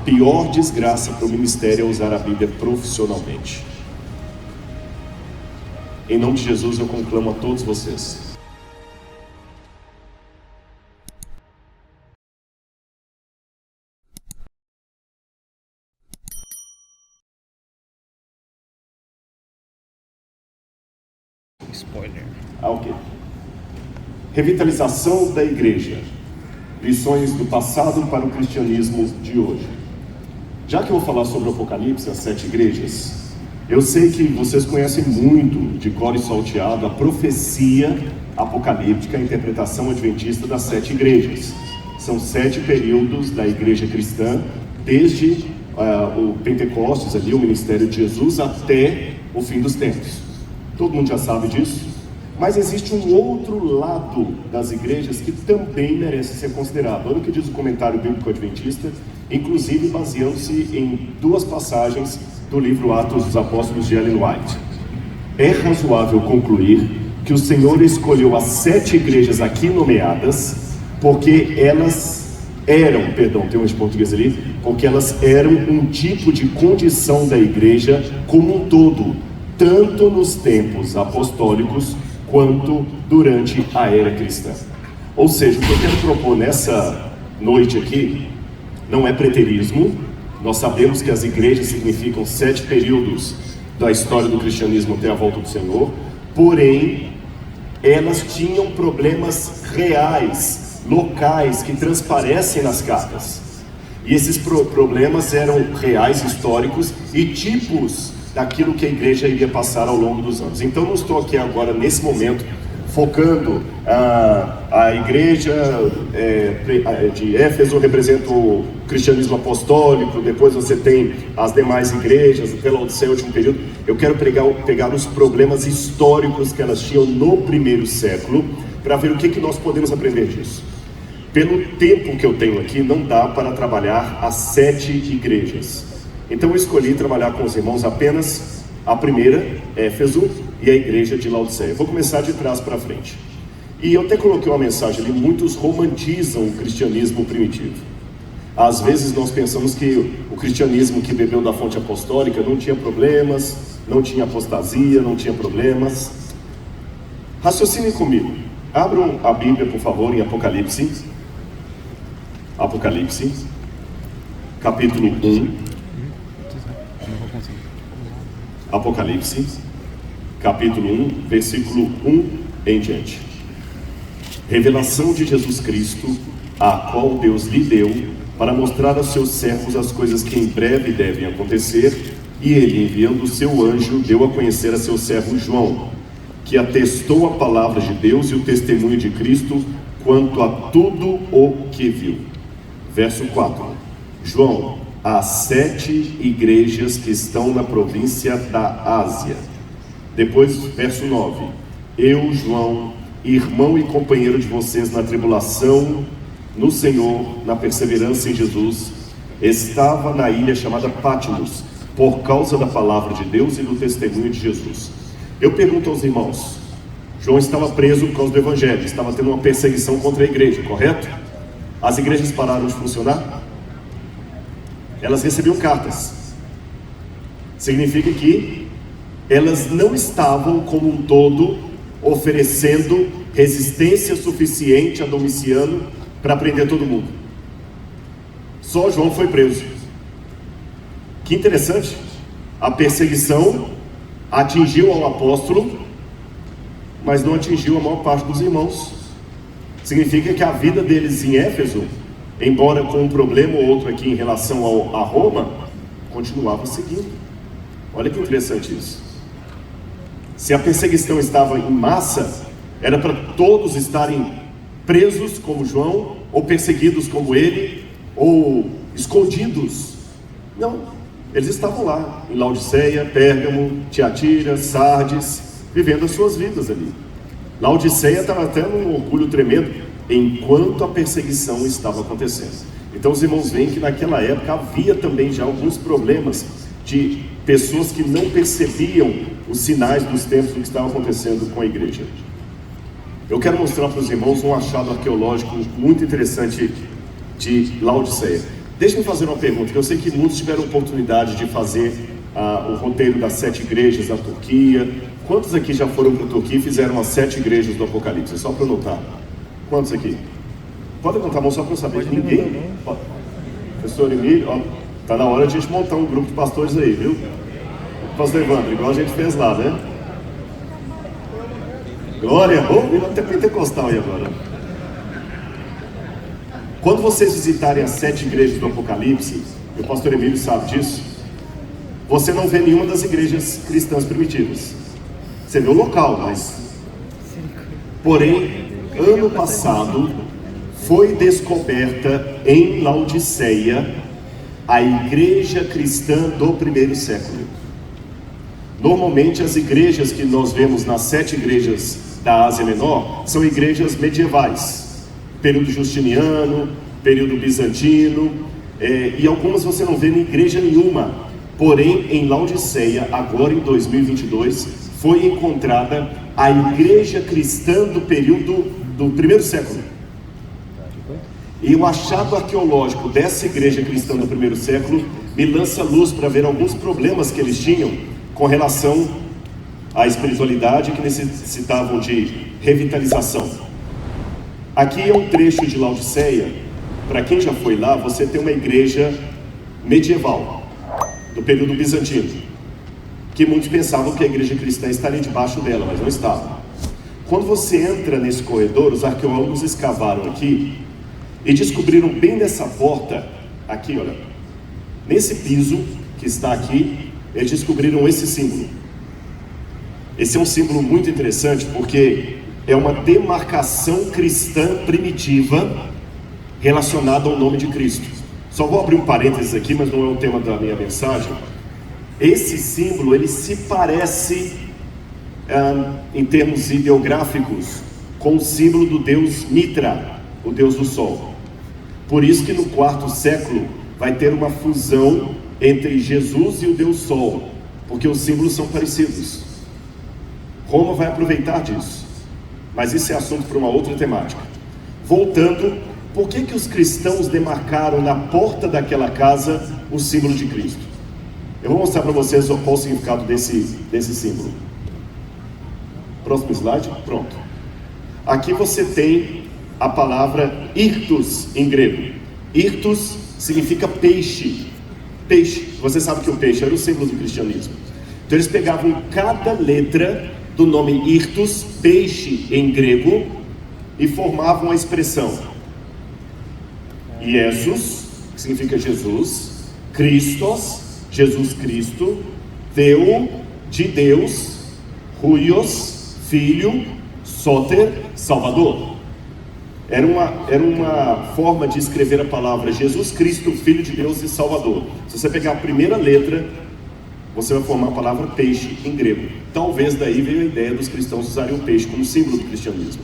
pior desgraça para o ministério é usar a Bíblia profissionalmente. Em nome de Jesus eu conclamo a todos vocês. Spoiler. Ok. Revitalização da igreja. Lições do passado para o cristianismo de hoje. Já que eu vou falar sobre o Apocalipse, as 7 igrejas, eu sei que vocês conhecem muito, de cor e salteado, a profecia apocalíptica, a interpretação adventista das 7 igrejas. São 7 períodos da igreja cristã, desde o Pentecostes, ali, o ministério de Jesus, até o fim dos tempos. Todo mundo já sabe disso. Mas existe um outro lado das igrejas que também merece ser considerado. Olha o que diz o comentário bíblico adventista, inclusive baseando-se em 2 passagens do livro Atos dos Apóstolos de Ellen White. É razoável concluir que o Senhor escolheu as 7 igrejas aqui nomeadas porque elas eram, tem um de português ali, porque elas eram um tipo de condição da igreja como um todo, tanto nos tempos apostólicos quanto durante a era cristã. Ou seja, o que eu quero propor nessa noite aqui não é preterismo. Nós sabemos que as igrejas significam 7 períodos da história do cristianismo até a volta do Senhor, porém elas tinham problemas reais, locais, que transparecem nas cartas, e esses problemas eram reais, históricos e tipos daquilo que a igreja iria passar ao longo dos anos. Então não estou aqui agora, nesse momento, focando a igreja de Éfeso representa o cristianismo apostólico, depois você tem as demais igrejas, até Laodiceia, último período. Eu quero pegar os problemas históricos que elas tinham no primeiro século, para ver o que nós podemos aprender disso. Pelo tempo que eu tenho aqui, não dá para trabalhar as 7 igrejas. Então eu escolhi trabalhar com os irmãos apenas a primeira, Éfeso, e a igreja de Laodiceia. Eu vou começar de trás para frente. E eu até coloquei uma mensagem ali: muitos romantizam o cristianismo primitivo. Às vezes nós pensamos que o cristianismo que bebeu da fonte apostólica não tinha problemas, não tinha apostasia, não tinha problemas. Raciocinem comigo. Abram a Bíblia, por favor, em Apocalipse. Apocalipse, capítulo 1. Apocalipse, capítulo 1, versículo 1 em diante. Revelação de Jesus Cristo, a qual Deus lhe deu, para mostrar aos seus servos as coisas que em breve devem acontecer, e ele, enviando o seu anjo, deu a conhecer a seu servo João, que atestou a palavra de Deus e o testemunho de Cristo quanto a tudo o que viu. Verso 4. João, às 7 igrejas que estão na província da Ásia. Depois, verso 9. Eu, João, irmão e companheiro de vocês na tribulação, no Senhor, na perseverança em Jesus, estava na ilha chamada Patmos, por causa da palavra de Deus e do testemunho de Jesus. Eu pergunto aos irmãos, João estava preso por causa do evangelho, estava tendo uma perseguição contra a igreja, correto? As igrejas pararam de funcionar? Elas recebiam cartas. Significa que elas não estavam como um todo oferecendo resistência suficiente a Domiciano para prender todo mundo. Só João foi preso. Que interessante. A perseguição atingiu ao apóstolo, mas não atingiu a maior parte dos irmãos. Significa que a vida deles em Éfeso, embora com um problema ou outro aqui em relação a Roma, continuava seguindo. Olha que interessante isso. Se a perseguição estava em massa, era para todos estarem presos como João, ou perseguidos como ele, ou escondidos. Não, eles estavam lá, em Laodiceia, Pérgamo, Tiatira, Sardes, vivendo as suas vidas ali. Laodiceia estava até num orgulho tremendo, enquanto a perseguição estava acontecendo. Então os irmãos veem que naquela época havia também já alguns problemas de pessoas que não percebiam os sinais dos tempos do que estava acontecendo com a igreja. Eu quero mostrar para os irmãos um achado arqueológico muito interessante de Laodiceia. Deixa-me fazer uma pergunta, que eu sei que muitos tiveram oportunidade de fazer o roteiro das 7 igrejas da Turquia. Quantos aqui já foram para a Turquia e fizeram as 7 igrejas do Apocalipse? Só para eu notar. Quantos aqui? Pode levantar a mão só para eu saber. Ninguém? Professor Emílio, ó, tá na hora de a gente montar um grupo de pastores aí, viu? Pastor Evandro, igual a gente fez lá, né? Glória, vamos até pentecostal aí agora. Quando vocês visitarem as 7 igrejas do Apocalipse, e o pastor Emílio sabe disso, você não vê nenhuma das igrejas cristãs primitivas. Você vê o local, mas... Porém, ano passado, foi descoberta em Laodiceia a igreja cristã do primeiro século. Normalmente as igrejas que nós vemos nas 7 igrejas da Ásia Menor são igrejas medievais, período justiniano, período bizantino, e algumas você não vê em igreja nenhuma. Porém, em Laodiceia, agora em 2022, foi encontrada a igreja cristã do período do primeiro século. E o achado arqueológico dessa igreja cristã do primeiro século me lança luz para ver alguns problemas que eles tinham com relação à espiritualidade, que necessitavam de revitalização. Aqui é um trecho de Laodiceia. Para quem já foi lá, você tem uma igreja medieval, do período bizantino, que muitos pensavam que a igreja cristã estaria debaixo dela, mas não estava. Quando você entra nesse corredor, os arqueólogos escavaram aqui e descobriram bem nessa porta, aqui olha, nesse piso que está aqui, eles descobriram esse símbolo. Esse é um símbolo muito interessante porque é uma demarcação cristã primitiva relacionada ao nome de Cristo. Só vou abrir um parênteses aqui, mas não é o tema da minha mensagem. Esse símbolo, ele se parece, em termos ideográficos, com o símbolo do deus Mitra, o deus do sol. Por isso que no 4º século vai ter uma fusão entre Jesus e o deus Sol, porque os símbolos são parecidos. Roma vai aproveitar disso, mas isso é assunto para uma outra temática. Voltando, por que os cristãos demarcaram na porta daquela casa o símbolo de Cristo? Eu vou mostrar para vocês qual o significado desse símbolo. Próximo slide, pronto. Aqui você tem a palavra írtus em grego. Írtus significa peixe. Peixe, você sabe que o peixe era o símbolo do cristianismo. Então eles pegavam cada letra do nome írtus, peixe em grego, e formavam a expressão Jesus, que significa Jesus, Christos, Jesus Cristo, Deu, de Deus, Huios, Filho, Soter, Salvador. Era uma forma de escrever a palavra Jesus Cristo, Filho de Deus e Salvador. Se você pegar a primeira letra, você vai formar a palavra peixe em grego. Talvez daí veio a ideia dos cristãos usarem o peixe como símbolo do cristianismo.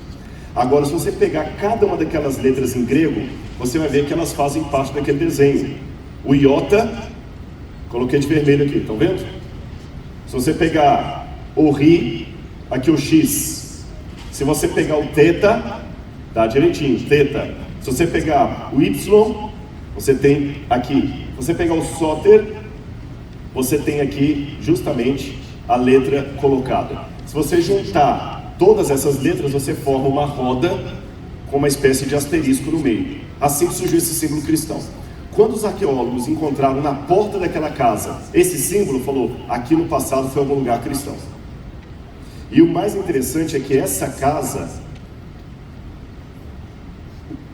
Agora, se você pegar cada uma daquelas letras em grego, você vai ver que elas fazem parte daquele desenho. O iota, coloquei de vermelho aqui, estão vendo? Se você pegar o ri, aqui o x. Se você pegar o teta, tá direitinho, teta. Se você pegar o y, você tem aqui. Se você pegar o soter, você tem aqui justamente a letra colocada. Se você juntar todas essas letras, você forma uma roda com uma espécie de asterisco no meio. Assim que surgiu esse símbolo cristão. Quando os arqueólogos encontraram na porta daquela casa esse símbolo, falou, aqui no passado foi algum lugar cristão. E o mais interessante é que essa casa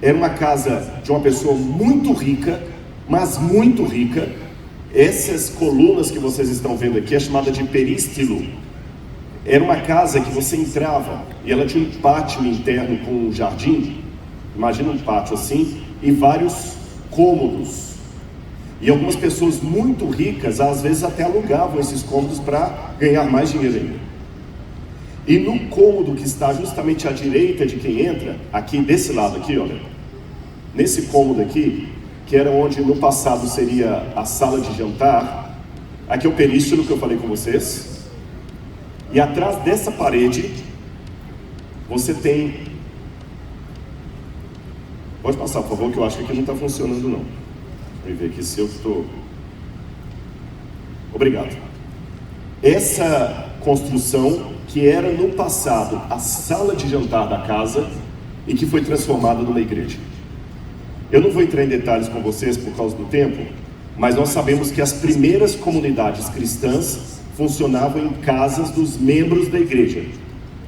era uma casa de uma pessoa muito rica, mas muito rica. Essas colunas que vocês estão vendo aqui é chamada de perístilo. Era uma casa que você entrava e ela tinha um pátio interno com um jardim. Imagina um pátio assim, e vários cômodos. E algumas pessoas muito ricas, às vezes até alugavam esses cômodos para ganhar mais dinheiro ainda. E no cômodo que está justamente à direita de quem entra, aqui desse lado aqui, olha, nesse cômodo aqui, que era onde no passado seria a sala de jantar, aqui é o perístilo que eu falei com vocês, e atrás dessa parede, você tem... Pode passar, por favor, que eu acho que aqui não está funcionando não. Vamos ver aqui se eu estou... Obrigado. Essa construção que era no passado a sala de jantar da casa e que foi transformada numa igreja. Eu não vou entrar em detalhes com vocês por causa do tempo, mas nós sabemos que as primeiras comunidades cristãs funcionavam em casas dos membros da igreja.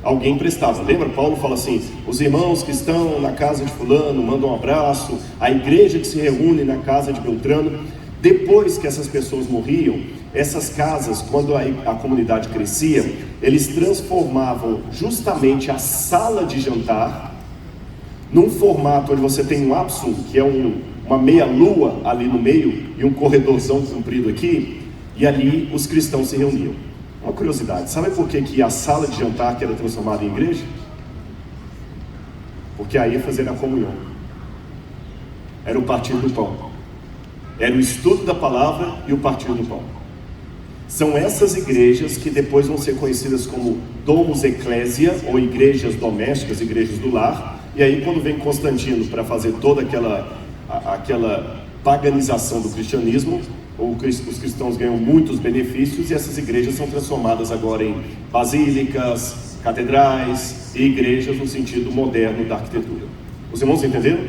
Alguém prestava. Lembra? Paulo fala assim: os irmãos que estão na casa de fulano mandam um abraço, a igreja que se reúne na casa de Beltrano. Depois que essas pessoas morriam, essas casas, quando a comunidade crescia, eles transformavam justamente a sala de jantar num formato onde você tem um ápice, que é uma meia-lua ali no meio, e um corredorzão comprido aqui, e ali os cristãos se reuniam. Uma curiosidade, sabe por que a sala de jantar que era transformada em igreja? Porque aí ia fazer a comunhão. Era o partir do pão. Era o estudo da palavra e o partir do pão. São essas igrejas que depois vão ser conhecidas como Domus Ecclesia, ou igrejas domésticas, igrejas do lar. E aí quando vem Constantino para fazer toda aquela paganização do cristianismo, os cristãos ganham muitos benefícios, e essas igrejas são transformadas agora em basílicas, catedrais e igrejas no sentido moderno da arquitetura. Os irmãos entenderam?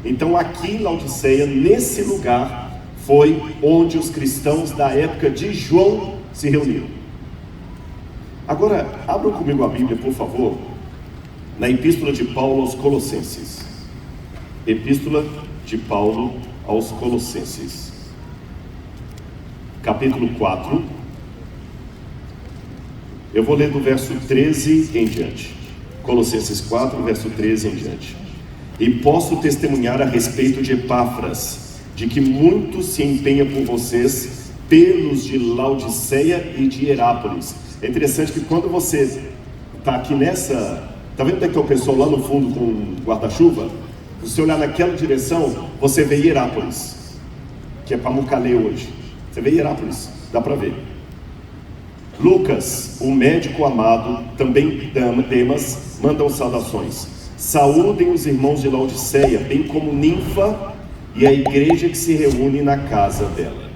Então aqui em Laodiceia, nesse lugar, foi onde os cristãos da época de João se reuniram. Agora, abram comigo a Bíblia, por favor, na Epístola de Paulo aos Colossenses. Epístola de Paulo aos Colossenses, capítulo 4. Eu vou ler do verso 13 em diante. Colossenses 4, verso 13 em diante. E posso testemunhar a respeito de Epáfras, de que muito se empenha por vocês, pelos de Laodiceia e de Hierápolis. É interessante que quando você está aqui nessa... Está vendo que é o pessoal lá no fundo com guarda-chuva? Se você olhar naquela direção, você vê Hierápolis, que é Pamukkale hoje. Você vê Hierápolis, dá para ver. Lucas, o médico amado, também Demas, mandam saudações. Saúdem os irmãos de Laodiceia, bem como Ninfa e a igreja que se reúne na casa dela.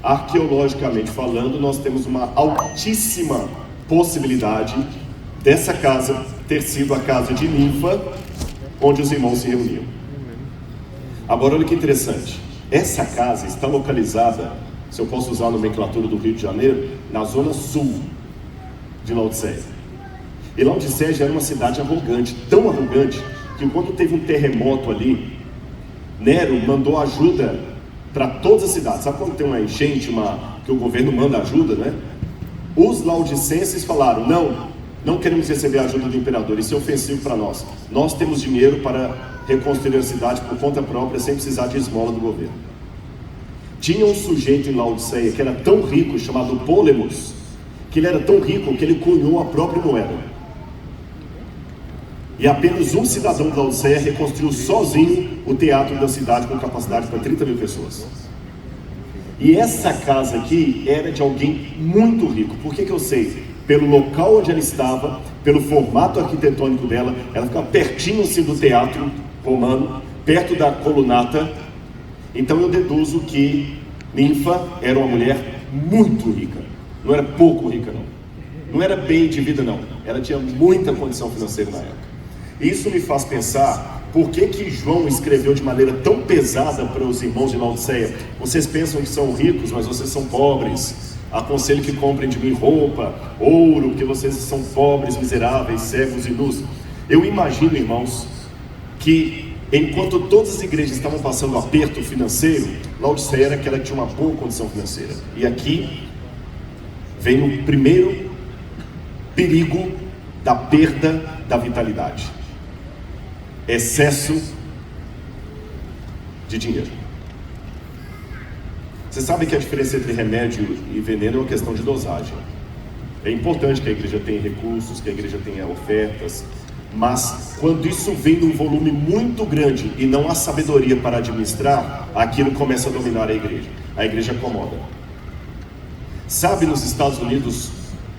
Arqueologicamente falando, nós temos uma altíssima possibilidade dessa casa ter sido a casa de Ninfa, onde os irmãos se reuniam. Agora olha que interessante, essa casa está localizada, se eu posso usar a nomenclatura do Rio de Janeiro, na zona sul de Laodiceia. E Laodiceia já era uma cidade arrogante, tão arrogante, que quando teve um terremoto ali, Nero mandou ajuda para todas as cidades. Sabe quando tem uma enchente, que o governo manda ajuda, né? Os laodicenses falaram: não queremos receber a ajuda do imperador, isso é ofensivo para nós. Nós temos dinheiro para reconstruir a cidade por conta própria, sem precisar de esmola do governo. Tinha um sujeito em Laodiceia que era tão rico, chamado Pólemos, que ele era tão rico que ele cunhou a própria moeda. E apenas um cidadão de Laodiceia reconstruiu sozinho o teatro da cidade, com capacidade para 30 mil pessoas. E essa casa aqui era de alguém muito rico. Por que eu sei? Pelo local onde ela estava, pelo formato arquitetônico dela, ela ficava pertinho assim do teatro romano, perto da colunata. Então eu deduzo que Ninfa era uma mulher muito rica. Não era pouco rica, não. Não era bem de vida, não. Ela tinha muita condição financeira na época. Isso me faz pensar, por que João escreveu de maneira tão pesada para os irmãos de Laodiceia? Vocês pensam que são ricos, mas vocês são pobres. Aconselho que comprem de mim roupa, ouro, porque vocês são pobres, miseráveis, cegos e nus. Eu imagino, irmãos, que enquanto todas as igrejas estavam passando aperto financeiro, Laodiceia era aquela que tinha uma boa condição financeira. E aqui vem o primeiro perigo da perda da vitalidade: excesso de dinheiro. Você sabe que a diferença entre remédio e veneno é uma questão de dosagem. É importante que a igreja tenha recursos, que a igreja tenha ofertas, mas quando isso vem num volume muito grande e não há sabedoria para administrar, aquilo começa a dominar a igreja acomoda. Sabe, nos Estados Unidos,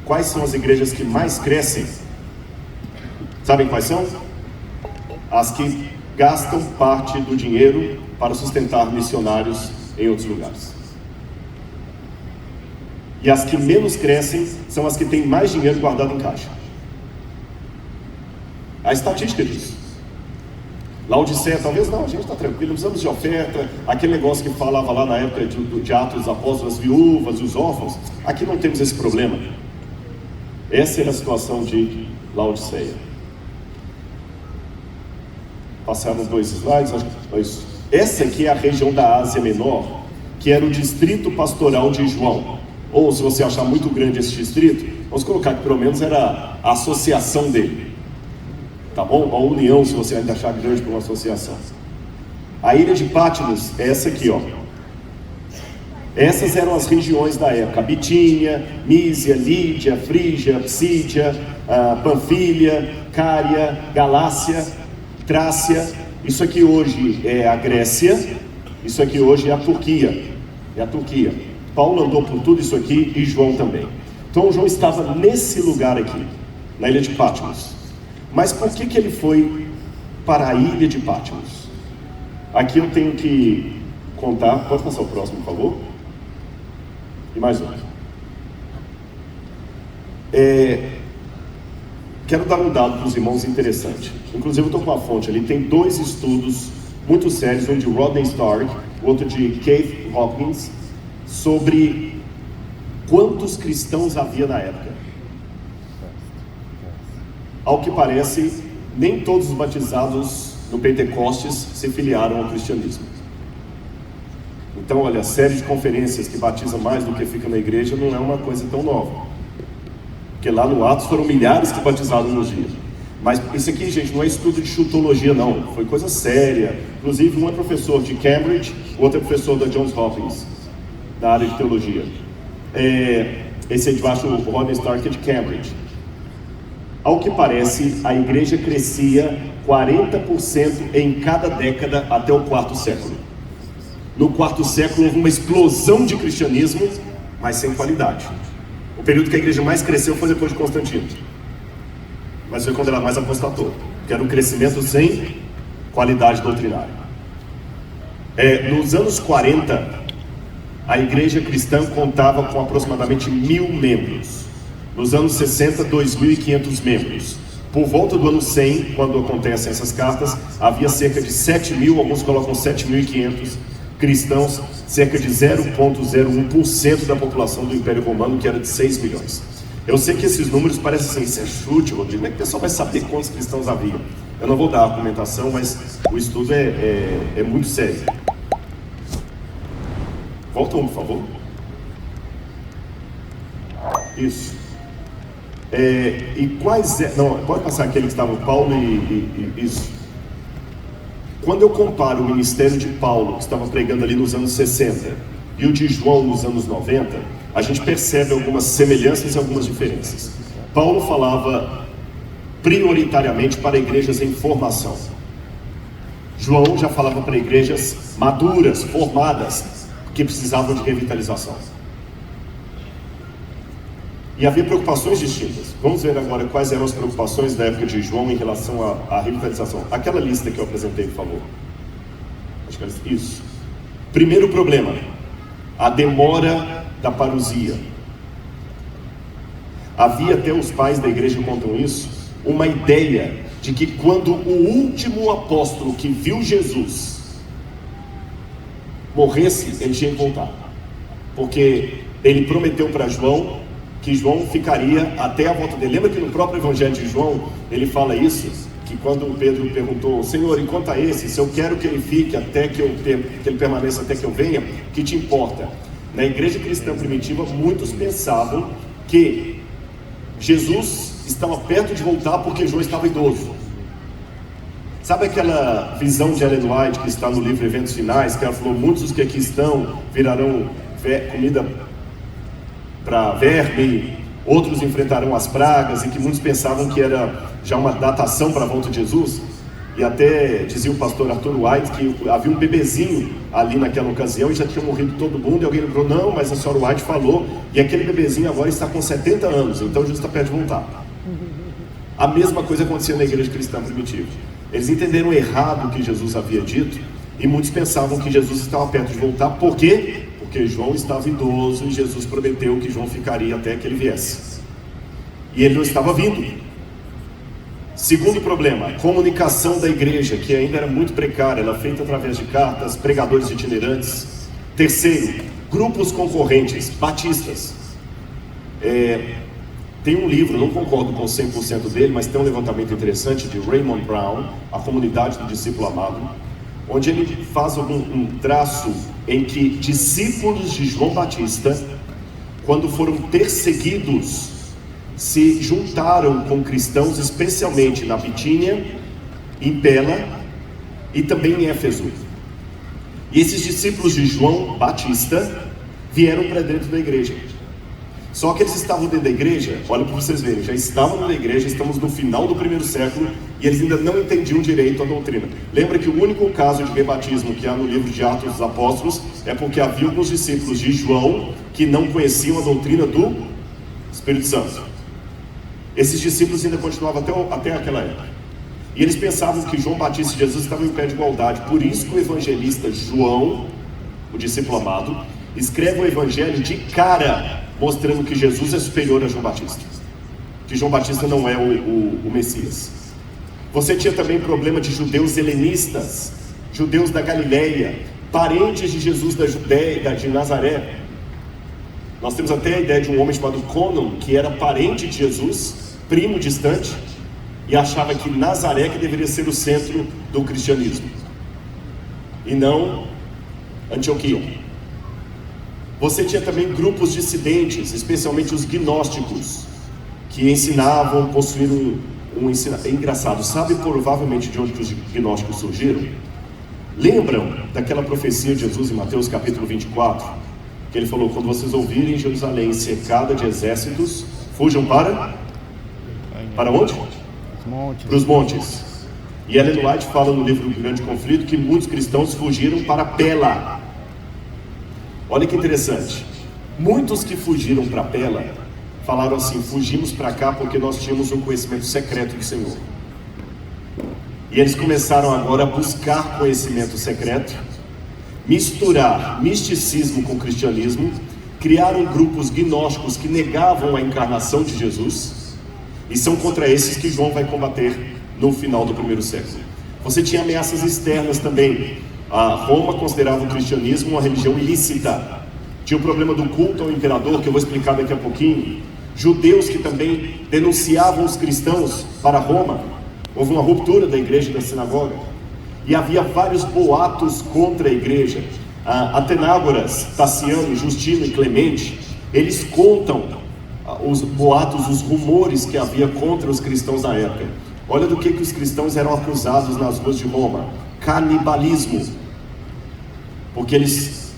quais são as igrejas que mais crescem? Sabem quais são? As que gastam parte do dinheiro para sustentar missionários em outros lugares. E as que menos crescem são as que têm mais dinheiro guardado em caixa. A estatística diz. Laodiceia, talvez não, a gente está tranquilo, precisamos de oferta, aquele negócio que falava lá na época de Atos dos Apóstolos, as viúvas, os órfãos, aqui não temos esse problema. Essa era a situação de Laodiceia. Passaram 2 slides, acho que foi isso. Essa aqui é a região da Ásia Menor, que era o distrito pastoral de João. Ou, se você achar muito grande esse distrito, vamos colocar que pelo menos era a associação dele. Tá bom? A união, se você ainda achar grande para uma associação. A ilha de Patmos é essa aqui, ó. Essas eram as regiões da época: Bitínia, Mísia, Lídia, Frígia, Psídia, Panfilha, Cária, Galácia, Trácia. Isso aqui hoje é a Grécia, isso aqui hoje é a Turquia. É a Turquia. Paulo andou por tudo isso aqui e João também. Então João estava nesse lugar aqui, na ilha de Patmos. Mas por que ele foi para a ilha de Patmos? Aqui eu tenho que contar. Pode passar o próximo, por favor? E mais um. Quero dar um dado para os irmãos interessante. Inclusive eu estou com a fonte ali. Tem 2 estudos muito sérios, um de Rodney Stark, outro de Keith Hopkins, sobre quantos cristãos havia na época. Ao que parece, nem todos os batizados no Pentecostes se filiaram ao cristianismo. Então, olha, a série de conferências que batiza mais do que fica na igreja não é uma coisa tão nova. Porque lá no Atos foram milhares que batizaram nos dias. Mas isso aqui, gente, não é estudo de chutologia, não. Foi coisa séria. Inclusive, um é professor de Cambridge, o outro é professor da Johns Hopkins, da área de teologia. Esse é de baixo, o Rodney Stark, é de Cambridge. Ao que parece, a igreja crescia 40% em cada década até o 4º século. No 4º século houve uma explosão de cristianismo, mas sem qualidade. O período que a igreja mais cresceu foi depois de Constantino. Mas foi quando ela mais apostatou, que era um crescimento sem qualidade doutrinária. Nos anos 40, a igreja cristã contava com aproximadamente 1.000 membros. Nos anos 60, 2.500 membros. Por volta do ano 100, quando acontecem essas cartas, havia cerca de 7.000, alguns colocam 7.500 cristãos, cerca de 0,01% da população do Império Romano, que era de 6 milhões. Eu sei que esses números parecem assim, isso é chute, Rodrigo. Como é que o pessoal vai saber quantos cristãos havia? Eu não vou dar argumentação, mas o estudo é muito sério. Volta um, por favor. Isso. E quais não, pode passar aquele que estava Paulo e isso. Quando eu comparo o ministério de Paulo, que estava pregando ali nos anos 60, e o de João nos anos 90, a gente percebe algumas semelhanças e algumas diferenças. Paulo falava prioritariamente para igrejas em formação. João já falava para igrejas maduras, formadas, que precisavam de revitalização. E havia preocupações distintas. Vamos ver agora quais eram as preocupações da época de João em relação à revitalização. Aquela lista que eu apresentei, por favor. Acho que era isso. Primeiro problema, a demora da parousia. Havia, até os pais da igreja contam isso, uma ideia de que quando o último apóstolo que viu Jesus morresse, ele tinha que voltar. Porque ele prometeu para João que João ficaria até a volta dele. Lembra que no próprio Evangelho de João, ele fala isso? Que quando Pedro perguntou, Senhor, e quanto a esse, se eu quero que ele fique até que ele permaneça até que eu venha, que te importa? Na igreja cristã primitiva, muitos pensavam que Jesus estava perto de voltar porque João estava idoso. Sabe aquela visão de Ellen White que está no livro Eventos Finais, que ela falou, muitos dos que aqui estão virarão comida para verme, outros enfrentarão as pragas, e que muitos pensavam que era já uma datação para a volta de Jesus. E até dizia o pastor Arthur White que havia um bebezinho ali naquela ocasião e já tinha morrido todo mundo, e alguém lembrou, não, mas a senhora White falou, e aquele bebezinho agora está com 70 anos, então Jesus está perto de voltar. A mesma coisa acontecia na igreja cristã primitiva. Eles entenderam errado o que Jesus havia dito, E muitos pensavam que Jesus estava perto de voltar. Por quê? Porque João estava idoso e Jesus prometeu que João ficaria até que ele viesse. E ele não estava vindo. Segundo problema, a comunicação da igreja, que ainda era muito precária, era feita através de cartas, pregadores itinerantes. Terceiro, grupos concorrentes, batistas. Tem um livro, não concordo com 100% dele, mas tem um levantamento interessante de Raymond Brown, A Comunidade do Discípulo Amado, onde ele faz um traço em que discípulos de João Batista, quando foram perseguidos, se juntaram com cristãos, especialmente na Bitínia, em Pela e também em Éfeso. E esses discípulos de João Batista vieram para dentro da igreja. Só que eles estavam dentro da igreja, olha para vocês verem, já estavam na igreja, estamos no final do primeiro século, e eles ainda não entendiam direito a doutrina. Lembra que o único caso de rebatismo que há no livro de Atos dos Apóstolos é porque havia alguns discípulos de João que não conheciam a doutrina do Espírito Santo. Esses discípulos ainda continuavam até aquela época. E eles pensavam que João Batista e Jesus estavam em pé de igualdade. Por isso que o evangelista João, o discípulo amado, escreve o evangelho de cara, mostrando que Jesus é superior a João Batista, que João Batista não é o Messias. Você tinha também problema de judeus helenistas, judeus da Galileia, parentes de Jesus da Judéia, de Nazaré. Nós temos até a ideia de um homem chamado Conon, que era parente de Jesus, primo distante, e achava que Nazaré que deveria ser o centro do cristianismo, e não Antioquia. Você tinha também grupos dissidentes, especialmente os gnósticos, que ensinavam, possuíam um ensinamento. É engraçado, sabe provavelmente de onde os gnósticos surgiram? Lembram daquela profecia de Jesus em Mateus capítulo 24? Que ele falou, quando vocês ouvirem Jerusalém cercada de exércitos, fujam para onde? Para os montes. E Ellen White fala no livro do Grande Conflito que muitos cristãos fugiram para Pela. Olha que interessante, muitos que fugiram para Pela, falaram assim, fugimos para cá porque nós tínhamos um conhecimento secreto do Senhor. E eles começaram agora a buscar conhecimento secreto, misturar misticismo com cristianismo, criaram grupos gnósticos que negavam a encarnação de Jesus, e são contra esses que João vai combater no final do primeiro século. Você tinha ameaças externas também. A Roma considerava o cristianismo uma religião ilícita. Tinha o problema do culto ao imperador, que eu vou explicar daqui a pouquinho. Judeus que também denunciavam os cristãos para Roma. Houve uma ruptura da igreja e da sinagoga. E havia vários boatos contra a igreja. Atenágoras, Taciano, Justino e Clemente, eles contam os boatos, os rumores que havia contra os cristãos na época. Olha do que os cristãos eram acusados nas ruas de Roma: canibalismo. Porque eles,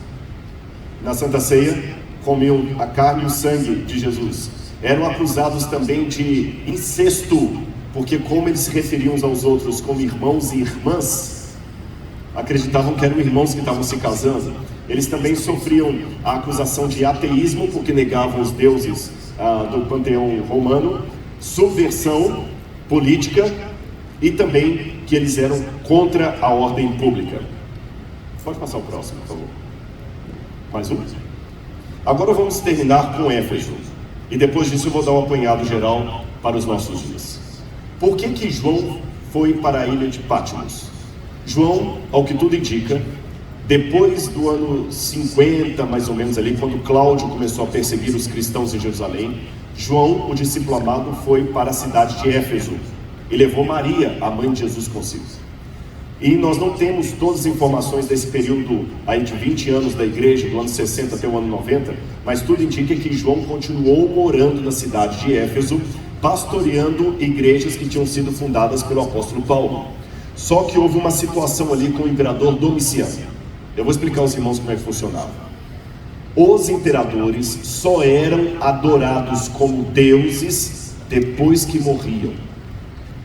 na Santa Ceia, comiam a carne e o sangue de Jesus. Eram acusados também de incesto, porque como eles se referiam uns aos outros como irmãos e irmãs, acreditavam que eram irmãos que estavam se casando. Eles também sofriam a acusação de ateísmo, porque negavam os deuses do panteão romano, subversão política, e também que eles eram contra a ordem pública. Pode passar o próximo, por favor. Mais um. Agora vamos terminar com Éfeso, e depois disso eu vou dar um apanhado geral para os nossos dias. Por que João foi para a ilha de Patmos? João, ao que tudo indica, depois do ano 50, mais ou menos ali, quando Cláudio começou a perseguir os cristãos em Jerusalém, João, o discípulo amado, foi para a cidade de Éfeso e levou Maria, a mãe de Jesus, consigo. E nós não temos todas as informações desse período aí de 20 anos da igreja, do ano 60 até o ano 90, mas tudo indica que João continuou morando na cidade de Éfeso, pastoreando igrejas que tinham sido fundadas pelo apóstolo Paulo. Só que houve uma situação ali com o imperador Domiciano. Eu vou explicar aos irmãos como é que funcionava. Os imperadores só eram adorados como deuses depois que morriam.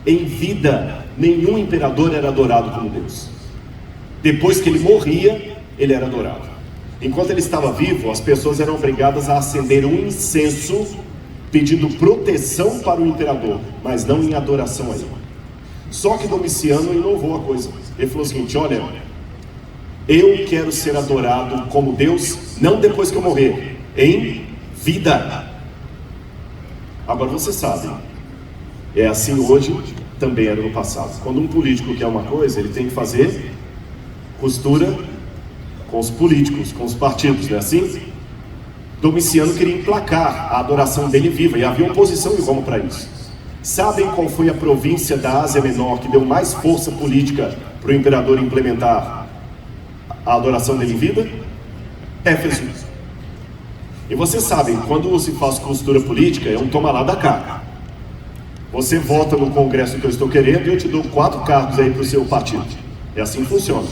Em vida, nenhum imperador era adorado como Deus. Depois que ele morria, ele era adorado. Enquanto ele estava vivo, as pessoas eram obrigadas a acender um incenso, pedindo proteção para o imperador, mas não em adoração a ele. Só que Domiciano inovou a coisa. Ele falou o seguinte: olha, Eu quero ser adorado como Deus, não depois que eu morrer, em vida. Agora você sabe, é assim hoje, também era no passado. Quando um político quer uma coisa, ele tem que fazer costura com os políticos, com os partidos, não é assim? Domiciano queria emplacar a adoração dele viva, e havia oposição em Roma para isso. Sabem qual foi a província da Ásia Menor que deu mais força política para o imperador implementar a adoração dele em vida? Éfeso. E vocês sabem, quando se faz costura política, é um toma lá da cá. Você vota no congresso que eu estou querendo e eu te dou 4 cargos aí para o seu partido. É assim que funciona.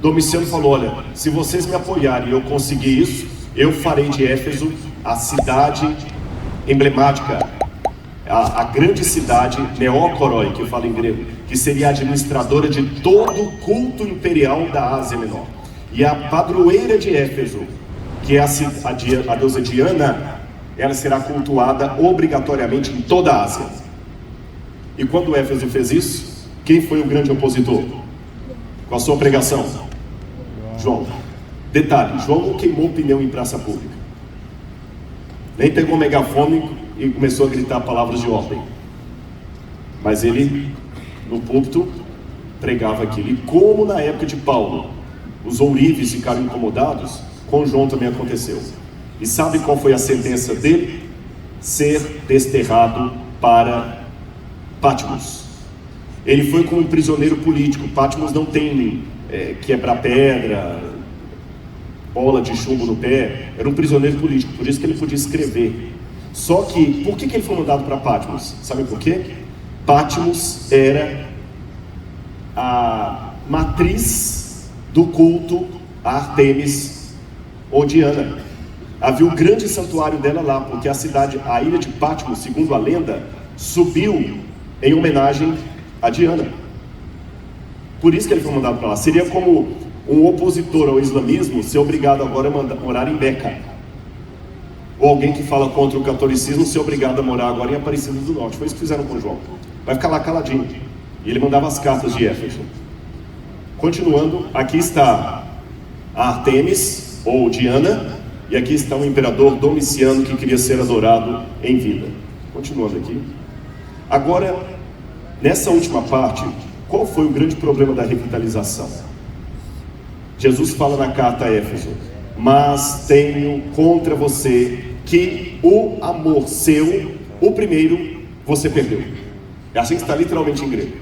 Domiciano falou, olha, se vocês me apoiarem e eu conseguir isso, eu farei de Éfeso a cidade emblemática, a grande cidade Neokoroi, que fala em grego, que seria a administradora de todo o culto imperial da Ásia Menor. E a padroeira de Éfeso, que é a deusa Diana, ela será cultuada obrigatoriamente em toda a Ásia. E quando Éfeso fez isso, quem foi o grande opositor? Com a sua pregação? João. Detalhe, João não queimou pneu em praça pública. Nem pegou megafone e começou a gritar palavras de ordem. Mas ele, no púlpito, pregava aquilo. E como na época de Paulo, os ourives ficaram incomodados, com João também aconteceu. E sabe qual foi a sentença dele? Ser desterrado para Patmos. Ele foi como um prisioneiro político. Patmos não tem quebrar pedra, bola de chumbo no pé. Era um prisioneiro político, por isso que ele podia escrever. Só que, por que ele foi mandado para Patmos? Sabe por quê? Patmos era a matriz do culto a Artemis ou Diana. Havia um grande santuário dela lá, porque a ilha de Patmos, segundo a lenda, subiu em homenagem a Diana. Por isso que ele foi mandado para lá. Seria como um opositor ao islamismo ser obrigado agora a morar em Meca. Ou alguém que fala contra o catolicismo ser obrigado a morar agora em Aparecida do Norte. Foi isso que fizeram com João. Vai ficar lá caladinho. E ele mandava as cartas de Éfeso. Continuando, aqui está a Artemis, ou Diana, e aqui está o imperador Domiciano, que queria ser adorado em vida. Continuando aqui. Agora, nessa última parte, qual foi o grande problema da revitalização? Jesus fala na carta a Éfeso: mas tenho contra você que o amor seu, o primeiro, você perdeu. É assim que está literalmente em grego.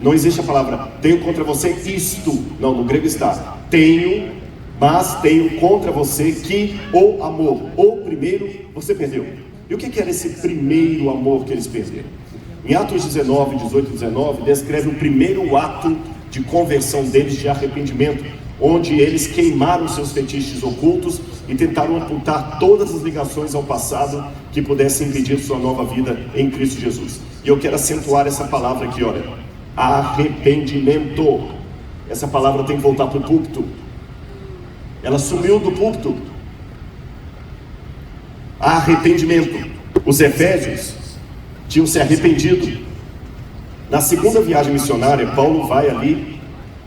Não existe a palavra tenho contra você isto. Não, no grego está tenho, mas tenho contra você que o amor, o primeiro, você perdeu. E o que era esse primeiro amor que eles perderam? Em Atos 19, 18 e 19, descreve o primeiro ato de conversão deles, de arrependimento, onde eles queimaram seus fetiches ocultos e tentaram amputar todas as ligações ao passado que pudessem impedir sua nova vida em Cristo Jesus. E eu quero acentuar essa palavra aqui, olha, arrependimento. Essa palavra tem que voltar para o púlpito. Ela sumiu do púlpito. Arrependimento. Os efésios tinham se arrependido. Na segunda viagem missionária, Paulo vai ali,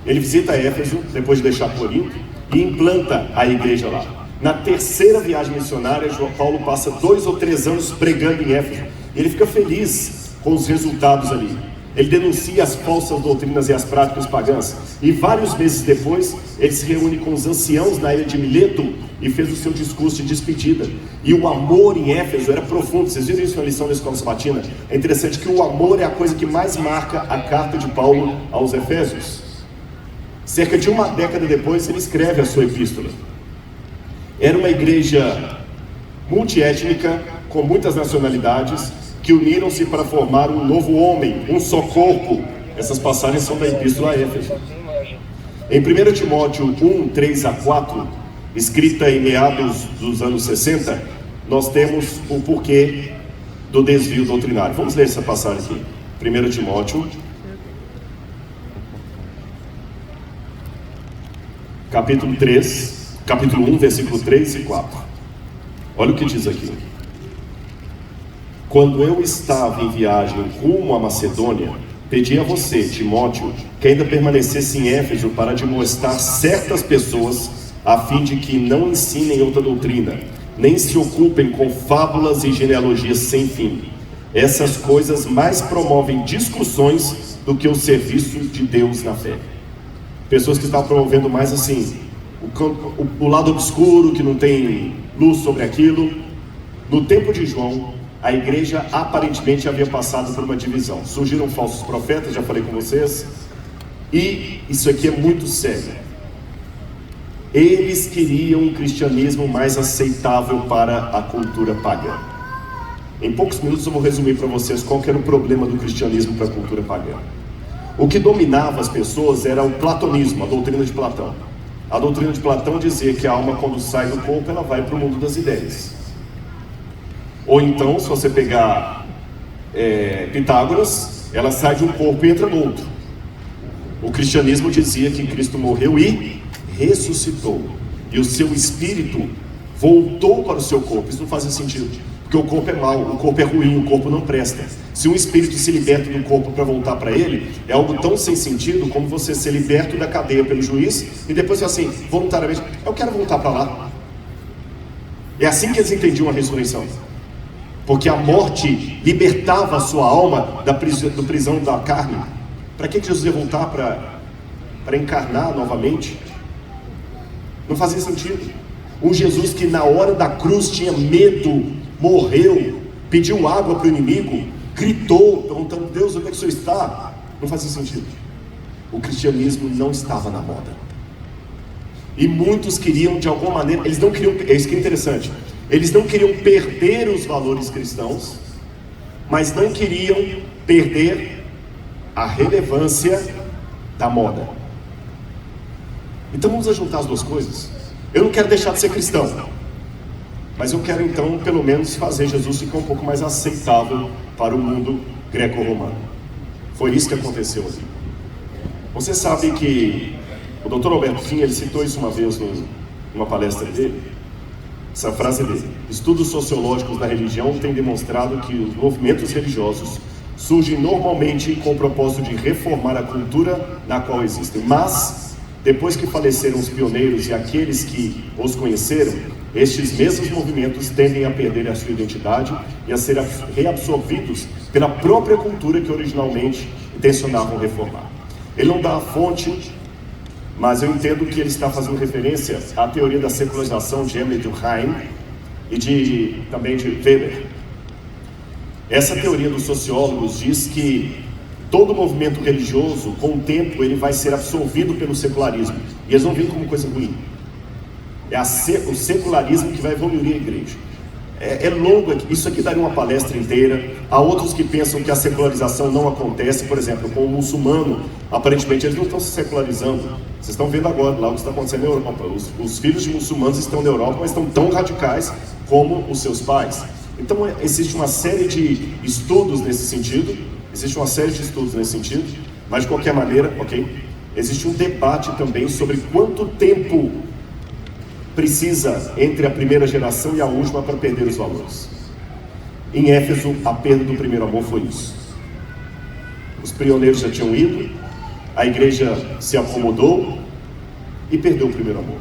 ele visita Éfeso, depois de deixar Corinto, e implanta a igreja lá. Na terceira viagem missionária, Paulo passa 2 ou 3 anos pregando em Éfeso, e ele fica feliz com os resultados ali. Ele denuncia as falsas doutrinas e as práticas pagãs, e vários meses depois, ele se reúne com os anciãos na ilha de Mileto, e fez o seu discurso de despedida. E o amor em Éfeso era profundo. Vocês viram isso na lição da escola sabatina? É interessante que o amor é a coisa que mais marca a carta de Paulo aos Efésios. Cerca de 1 década depois, ele escreve a sua epístola. Era uma igreja multiétnica, com muitas nacionalidades, que uniram-se para formar um novo homem, um só corpo. Essas passagens são da epístola a Éfeso. Em 1 Timóteo 1, 3 a 4, escrita em meados dos anos 60, nós temos o porquê do desvio doutrinário. Vamos ler essa passagem aqui. 1 Timóteo, capítulo 1, versículo 3 e 4. Olha o que diz aqui. Quando eu estava em viagem rumo à Macedônia, pedi a você, Timóteo, que ainda permanecesse em Éfeso para admoestar certas pessoas, a fim de que não ensinem outra doutrina, nem se ocupem com fábulas e genealogias sem fim. Essas coisas mais promovem discussões do que o serviço de Deus na fé. Pessoas que estavam promovendo mais assim, o lado obscuro, que não tem luz sobre aquilo. No tempo de João, a igreja aparentemente havia passado por uma divisão. Surgiram falsos profetas, já falei com vocês, e isso aqui é muito sério. Eles queriam um cristianismo mais aceitável para a cultura pagã. Em poucos minutos eu vou resumir para vocês qual que era o problema do cristianismo para a cultura pagã. O que dominava as pessoas era o platonismo, a doutrina de Platão. A doutrina de Platão dizia que a alma, quando sai do corpo, ela vai para o mundo das ideias. Ou então, se você pegar Pitágoras, ela sai de um corpo e entra no outro. O cristianismo dizia que Cristo morreu e ressuscitou, e o seu espírito voltou para o seu corpo. Isso não fazia sentido, porque o corpo é mau, o corpo é ruim, o corpo não presta. Se um espírito se liberta do corpo para voltar para ele, é algo tão sem sentido como você ser liberto da cadeia pelo juiz e depois falar assim, voluntariamente, eu quero voltar para lá. É assim que eles entendiam a ressurreição, porque a morte libertava a sua alma da prisão da carne. Para que Jesus ia voltar para encarnar novamente? Não fazia sentido. Um Jesus que na hora da cruz tinha medo, morreu, pediu água para o inimigo, gritou, perguntando, Deus, onde é que o Senhor está? Não fazia sentido. O cristianismo não estava na moda. E muitos queriam, de alguma maneira, eles não queriam, é isso que é interessante, eles não queriam perder os valores cristãos, mas não queriam perder a relevância da moda. Então vamos juntar as duas coisas. Eu não quero deixar de ser cristão, mas eu quero então, pelo menos, fazer Jesus ficar um pouco mais aceitável para o mundo greco-romano. Foi isso que aconteceu ali. Você sabe que o Dr. Alberto Fim, ele citou isso uma vez numa palestra dele, essa frase dele: estudos sociológicos da religião têm demonstrado que os movimentos religiosos surgem normalmente com o propósito de reformar a cultura na qual existem, mas depois que faleceram os pioneiros e aqueles que os conheceram, estes mesmos movimentos tendem a perder a sua identidade e a ser reabsorvidos pela própria cultura que originalmente intencionavam reformar. Ele não dá a fonte, mas eu entendo que ele está fazendo referência à teoria da secularização de Emile Durkheim e também de Weber. Essa teoria dos sociólogos diz que todo movimento religioso, com o tempo, ele vai ser absorvido pelo secularismo. E eles não veem como coisa ruim. É o secularismo que vai evoluir a igreja. É longo aqui. Isso aqui daria uma palestra inteira. Há outros que pensam que a secularização não acontece. Por exemplo, com o muçulmano, aparentemente eles não estão se secularizando. Vocês estão vendo agora lá o que está acontecendo na Europa. Os filhos de muçulmanos estão na Europa, mas estão tão radicais como os seus pais. Então existe uma série de estudos nesse sentido. Mas de qualquer maneira, existe um debate também sobre quanto tempo precisa entre a primeira geração e a última para perder os valores. Em Éfeso, a perda do primeiro amor foi isso. Os pioneiros já tinham ido, a igreja se acomodou e perdeu o primeiro amor.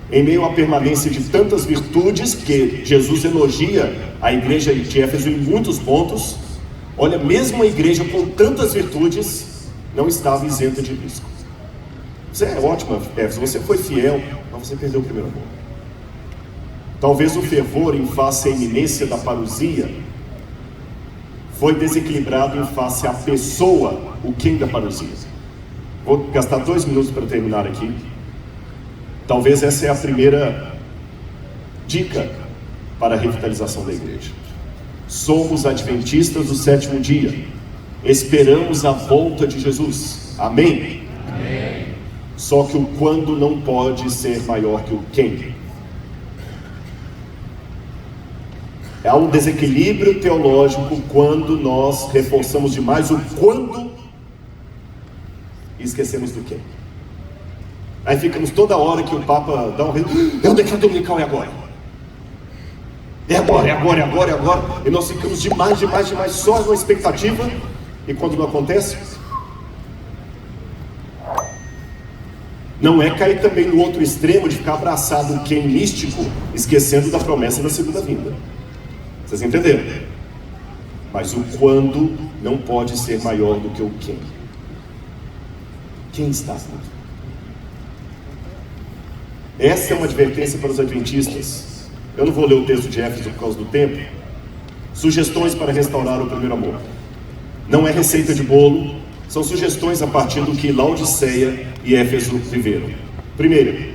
Em meio à permanência de tantas virtudes, que Jesus elogia a igreja de Éfeso em muitos pontos, olha, mesmo a igreja com tantas virtudes não estava isenta de risco. Você é ótima, Éfeso, você foi fiel, mas você perdeu o primeiro amor. Talvez o fervor em face à iminência da parousia foi desequilibrado em face à pessoa, o quem da parousia. Vou gastar 2 minutos para terminar aqui. Talvez essa é a primeira dica para a revitalização da igreja. Somos adventistas do 7º dia. Esperamos a volta de Jesus. Amém? Amém. Só que o quando não pode ser maior que o quem. Há um desequilíbrio teológico quando nós reforçamos demais o quando e esquecemos do quem. Aí ficamos toda hora que o Papa dá um rito, o decreto dominical é agora. É agora. E nós ficamos demais, só numa expectativa E quando não acontece, não é cair também no outro extremo de ficar abraçado no quem místico, esquecendo da promessa da segunda vinda. Vocês entenderam? Mas o quando não pode ser maior do que o quem. Quem está vindo? Essa é uma advertência para os adventistas. Eu não vou ler o texto de Éfeso por causa do tempo. Sugestões para restaurar o primeiro amor. Não é receita de bolo, são sugestões a partir do que Laodiceia e Éfeso viveram. Primeiro,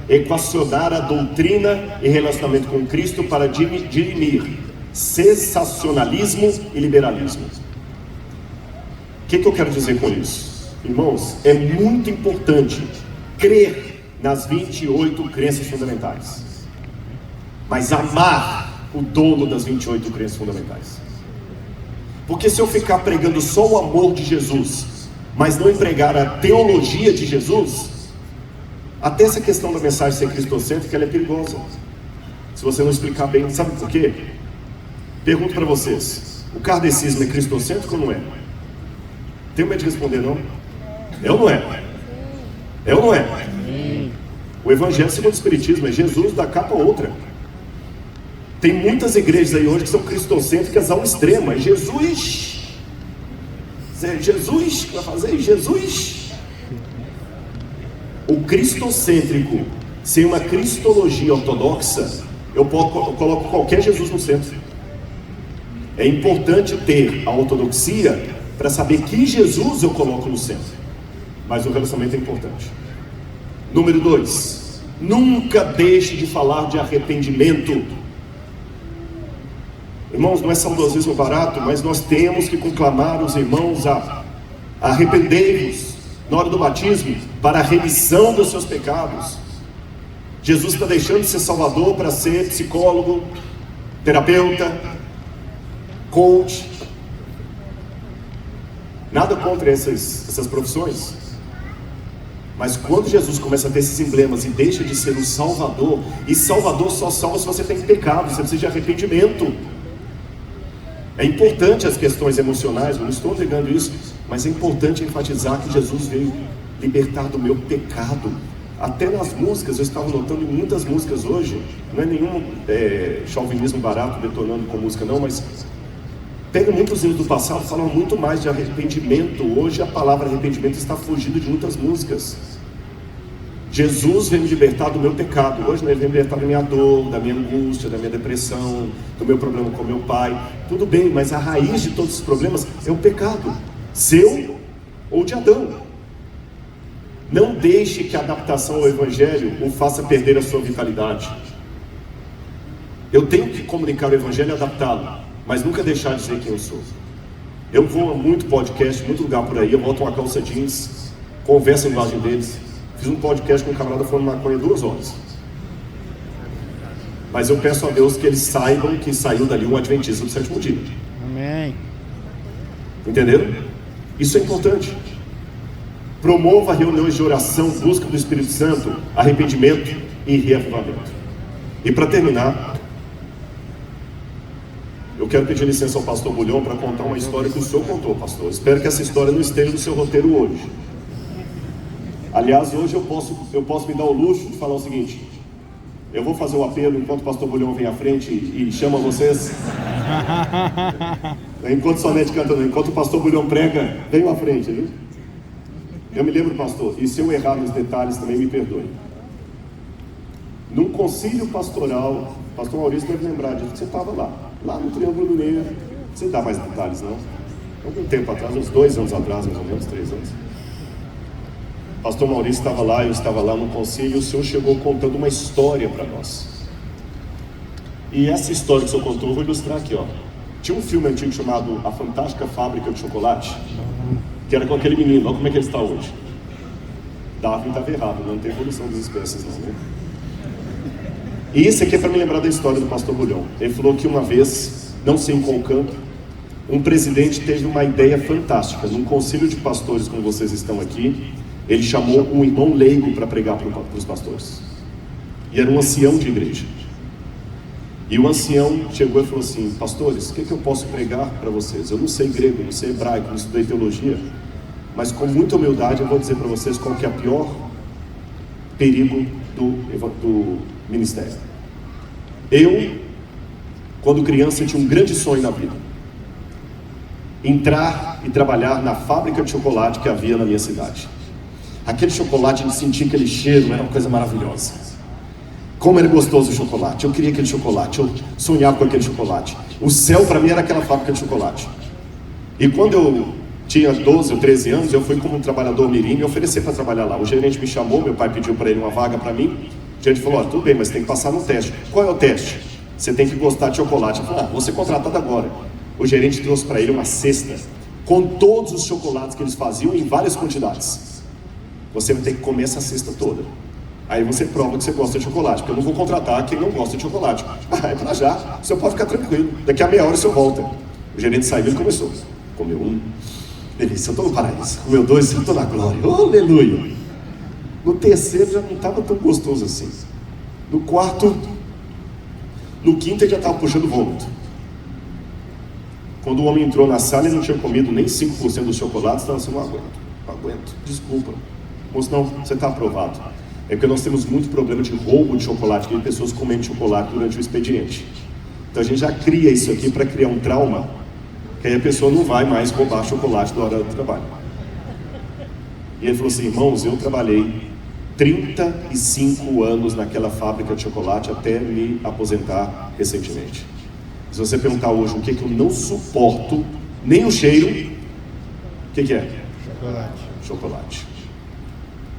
equacionar a doutrina e relacionamento com Cristo para dirimir sensacionalismo e liberalismo. O que eu quero dizer com isso? Irmãos, é muito importante crer nas 28 crenças fundamentais, mas amar o dono das 28 crenças fundamentais. Porque se eu ficar pregando só o amor de Jesus, mas não empregar a teologia de Jesus, até essa questão da mensagem ser cristocêntrica, ela é perigosa, se você não explicar bem. Sabe por quê? Pergunto para vocês, o kardecismo é cristocêntrico ou não é? Tem medo de responder não? É ou não é? É ou não é? O Evangelho segundo o Espiritismo é Jesus da capa outra. Tem muitas igrejas aí hoje que são cristocêntricas ao extremo. É Jesus. Jesus, que vai fazer? Jesus. O cristocêntrico, sem uma cristologia ortodoxa, eu coloco qualquer Jesus no centro. É importante ter a ortodoxia para saber que Jesus eu coloco no centro. Mas o relacionamento é importante. Número 2, nunca deixe de falar de arrependimento. Irmãos, não é saudosismo barato, mas nós temos que conclamar os irmãos a arrependei-vos na hora do batismo para a remissão dos seus pecados. Jesus está deixando de ser salvador para ser psicólogo, terapeuta, coach. Nada contra essas profissões, mas quando Jesus começa a ter esses emblemas e deixa de ser o Salvador, e Salvador só salva se você tem pecado, você precisa de arrependimento. É importante as questões emocionais, eu não estou negando isso, mas é importante enfatizar que Jesus veio libertar do meu pecado. Até nas músicas, eu estava notando em muitas músicas hoje, não é nenhum chauvinismo barato detonando com música não, mas pega muitos hinos do passado, falam muito mais de arrependimento. Hoje a palavra arrependimento está fugindo de muitas músicas. Jesus veio me libertar do meu pecado. Hoje ele veio me libertar da minha dor, da minha angústia, da minha depressão, do meu problema com meu pai. Tudo bem, mas a raiz de todos os problemas é o pecado, seu ou de Adão. Não deixe que a adaptação ao Evangelho o faça perder a sua vitalidade. Eu tenho que comunicar o Evangelho e adaptá-lo, mas nunca deixar de ser quem eu sou. Eu vou a muito podcast, muito lugar por aí, eu boto uma calça jeans, converso a linguagem deles. Fiz um podcast com um camarada falando maconha 2 horas. Mas eu peço a Deus que eles saibam que saiu dali um adventista do 7º dia. Amém. Entenderam? Isso é importante. Promova reuniões de oração, busca do Espírito Santo, arrependimento e reavivamento. E para terminar, eu quero pedir licença ao pastor Bulhão para contar uma história que o senhor contou, pastor. Espero que essa história não esteja no seu roteiro hoje. Aliás, hoje eu posso me dar o luxo de falar o seguinte: eu vou fazer o apelo enquanto o pastor Bulhão vem à frente e chama vocês. Enquanto o Sonete canta, enquanto o pastor Bulhão prega, venham à frente, viu? Eu me lembro, pastor, e se eu errar nos detalhes também me perdoe. Num concílio pastoral, o pastor Maurício deve lembrar disso, que você estava lá no Triângulo Mineiro. Você dá mais detalhes, não? Algum tempo atrás, uns 2 anos atrás, mais ou menos, 3 anos. Pastor Maurício estava lá, eu estava lá no concílio, e o senhor chegou contando uma história para nós. E essa história que o senhor contou, eu vou ilustrar aqui, ó. Tinha um filme antigo chamado A Fantástica Fábrica de Chocolate, que era com aquele menino. Olha como é que ele está hoje. Darwin estava errado, não tem evolução das espécies não, né? E isso aqui é para me lembrar da história do pastor Bulhão. Ele falou que uma vez, não sei em qual campo, um presidente teve uma ideia fantástica. Num concílio de pastores, como vocês estão aqui, ele chamou um irmão leigo para pregar para os pastores. E era um ancião de igreja. E o ancião chegou e falou assim: pastores, o que eu posso pregar para vocês? Eu não sei grego, não sei hebraico, não estudei teologia, mas com muita humildade eu vou dizer para vocês qual que é o pior perigo do ministério. Eu, quando criança, tinha um grande sonho na vida: entrar e trabalhar na fábrica de chocolate que havia na minha cidade. Aquele chocolate, de sentir aquele cheiro, era uma coisa maravilhosa. Como era gostoso o chocolate, eu queria aquele chocolate, eu sonhava com aquele chocolate. O céu para mim era aquela fábrica de chocolate. E quando eu tinha 12 ou 13 anos, eu fui como um trabalhador mirim e ofereci para trabalhar lá. O gerente me chamou, meu pai pediu para ele uma vaga para mim. O gerente falou: tudo bem, mas tem que passar no teste. Qual é o teste? Você tem que gostar de chocolate. Eu falei: vou ser contratado agora. O gerente trouxe para ele uma cesta com todos os chocolates que eles faziam em várias quantidades. Você vai ter que comer essa cesta toda. Aí você prova que você gosta de chocolate, porque eu não vou contratar quem não gosta de chocolate. É pra já, o senhor pode ficar tranquilo, daqui a meia hora o senhor volta. O gerente saiu e ele começou. Comeu um, delícia, eu estou no paraíso. Comeu dois, eu estou na glória, oh, aleluia. No terceiro já não estava tão gostoso assim. No quarto, no quinto ele já estava puxando vômito. Quando o homem entrou na sala, ele não tinha comido nem 5% dos chocolates, estava assim: não aguento, desculpa. Moço, não, você está aprovado. É porque nós temos muito problema de roubo de chocolate, que pessoas comem chocolate durante o expediente. Então a gente já cria isso aqui para criar um trauma, que aí a pessoa não vai mais roubar chocolate na hora do trabalho. E ele falou assim: irmãos, eu trabalhei 35 anos naquela fábrica de chocolate até me aposentar recentemente. Se você perguntar hoje o que eu não suporto, nem o cheiro, o que é? Chocolate.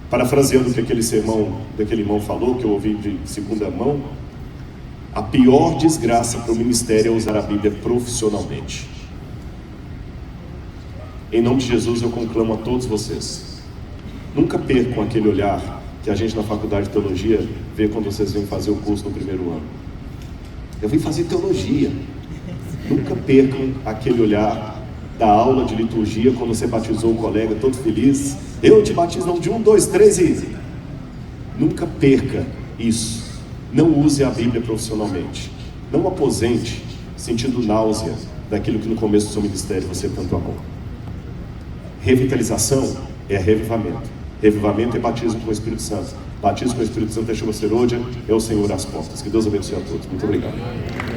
Parafraseando o que daquele irmão falou, que eu ouvi de segunda mão: a pior desgraça para o ministério é usar a Bíblia profissionalmente. Em nome de Jesus eu conclamo a todos vocês: nunca percam aquele olhar que a gente na faculdade de teologia vê quando vocês vêm fazer o curso no primeiro ano. Eu vim fazer teologia. Nunca percam aquele olhar da aula de liturgia, quando você batizou um colega todo feliz: eu te batizo não de 1, 2, 3 e... Nunca perca isso. Não use a Bíblia profissionalmente. Não aposente sentindo náusea daquilo que no começo do seu ministério você tanto amou. Revitalização é revivamento. Revivamento é batismo com o Espírito Santo. Batismo com o Espírito Santo é chuva serôdia, é o Senhor às portas. Que Deus abençoe a todos. Muito obrigado.